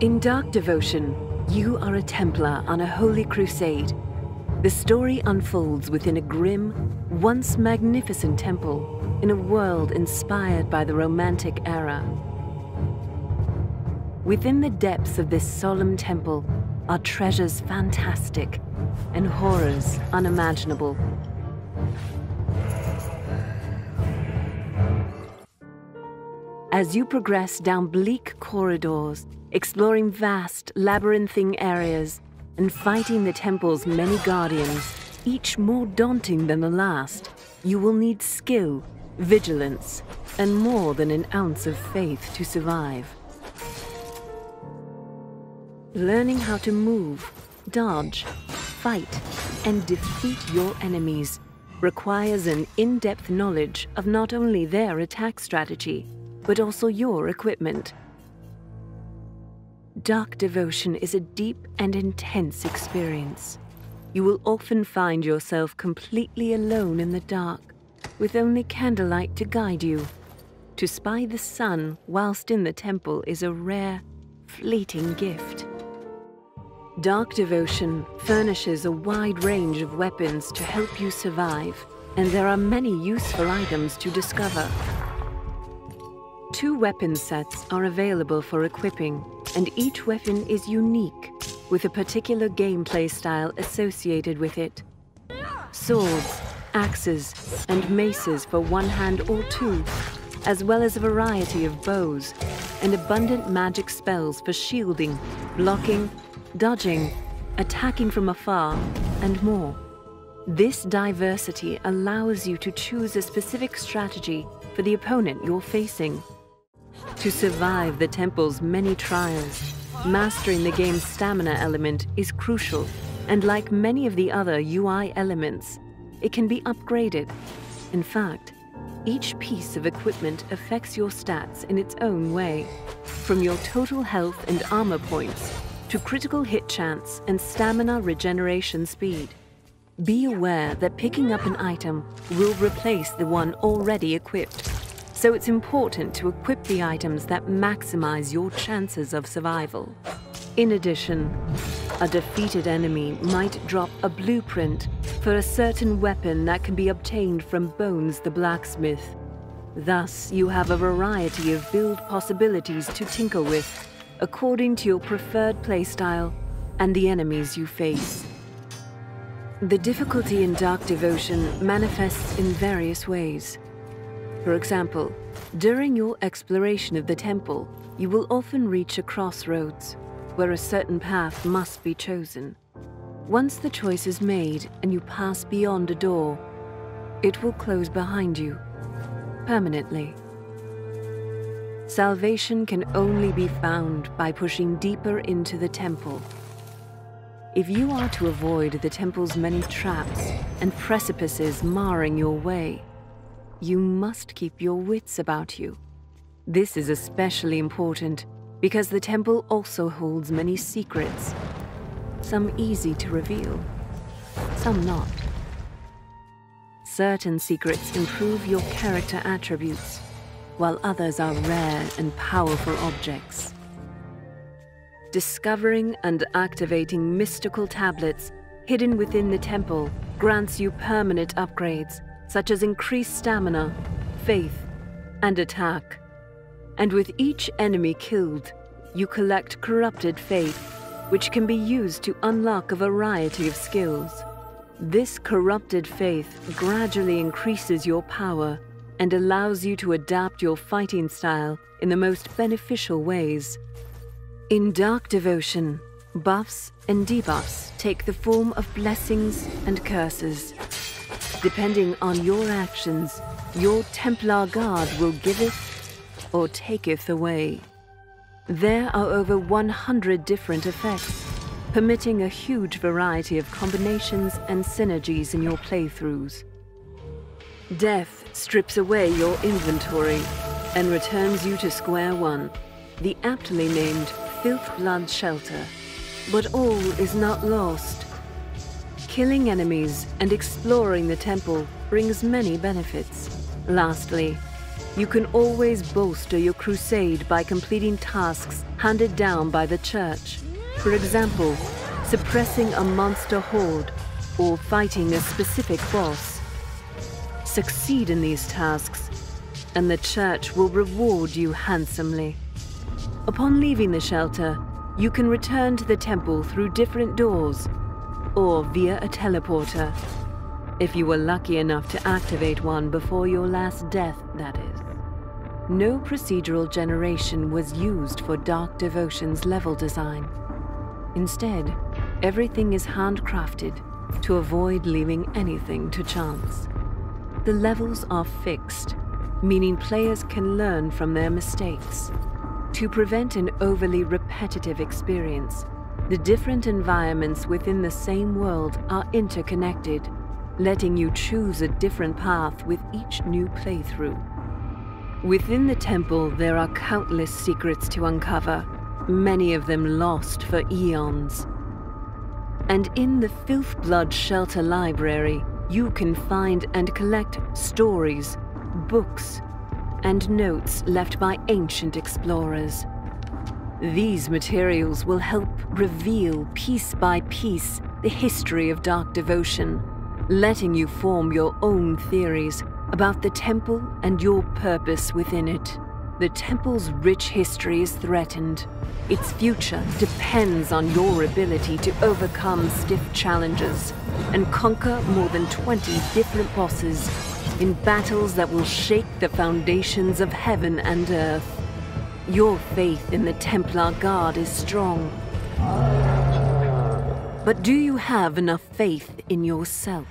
In Dark Devotion, you are a Templar on a holy crusade. The story unfolds within a grim, once magnificent temple in a world inspired by the Romantic era. Within the depths of this solemn temple are treasures fantastic and horrors unimaginable. As you progress down bleak corridors, exploring vast, labyrinthine areas, and fighting the temple's many guardians, each more daunting than the last, you will need skill, vigilance, and more than an ounce of faith to survive. Learning how to move, dodge, fight, and defeat your enemies requires an in-depth knowledge of not only their attack strategy, but also your equipment. Dark Devotion is a deep and intense experience. You will often find yourself completely alone in the dark, with only candlelight to guide you. To spy the sun whilst in the temple is a rare, fleeting gift. Dark Devotion furnishes a wide range of weapons to help you survive, and there are many useful items to discover. 2 weapon sets are available for equipping, and each weapon is unique, with a particular gameplay style associated with it. Swords, axes, and maces for one hand or 2, as well as a variety of bows, and abundant magic spells for shielding, blocking, dodging, attacking from afar, and more. This diversity allows you to choose a specific strategy for the opponent you're facing. To survive the temple's many trials, mastering the game's stamina element is crucial, and like many of the other UI elements, it can be upgraded. In fact, each piece of equipment affects your stats in its own way, from your total health and armor points to critical hit chance and stamina regeneration speed. Be aware that picking up an item will replace the one already equipped, so it's important to equip the items that maximize your chances of survival. In addition, a defeated enemy might drop a blueprint for a certain weapon that can be obtained from Bones the blacksmith. Thus, you have a variety of build possibilities to tinker with, according to your preferred playstyle and the enemies you face. The difficulty in Dark Devotion manifests in various ways. For example, during your exploration of the temple, you will often reach a crossroads, where a certain path must be chosen. Once the choice is made and you pass beyond a door, it will close behind you, permanently. Salvation can only be found by pushing deeper into the temple. If you are to avoid the temple's many traps and precipices marring your way, you must keep your wits about you. This is especially important because the temple also holds many secrets, some easy to reveal, some not. Certain secrets improve your character attributes, while others are rare and powerful objects. Discovering and activating mystical tablets hidden within the temple grants you permanent upgrades, such as increased stamina, faith, and attack. And with each enemy killed, you collect corrupted faith, which can be used to unlock a variety of skills. This corrupted faith gradually increases your power and allows you to adapt your fighting style in the most beneficial ways. In Dark Devotion, buffs and debuffs take the form of blessings and curses. Depending on your actions, your Templar Guard will giveth or taketh away. There are over 100 different effects, permitting a huge variety of combinations and synergies in your playthroughs. Death strips away your inventory and returns you to square one, the aptly named Filth Blood Shelter. But all is not lost. Killing enemies and exploring the temple brings many benefits. Lastly, You can always bolster your crusade by completing tasks handed down by the church. For example, suppressing a monster horde or fighting a specific boss. Succeed in these tasks, and the church will reward you handsomely. Upon leaving the shelter, you can return to the temple through different doors or via a teleporter, if you were lucky enough to activate one before your last death, that is. No procedural generation was used for Dark Devotion's level design. Instead, everything is handcrafted to avoid leaving anything to chance. The levels are fixed, meaning players can learn from their mistakes. To prevent an overly repetitive experience, the different environments within the same world are interconnected, letting you choose a different path with each new playthrough. Within the temple, there are countless secrets to uncover, many of them lost for eons. And in the Filthblood Shelter Library, you can find and collect stories, books, and notes left by ancient explorers. These materials will help reveal piece by piece the history of Dark Devotion, letting you form your own theories about the temple and your purpose within it. The temple's rich history is threatened. Its future depends on your ability to overcome stiff challenges and conquer more than 20 different bosses in battles that will shake the foundations of heaven and earth. Your faith in the Templar Guard is strong. But do you have enough faith in yourself?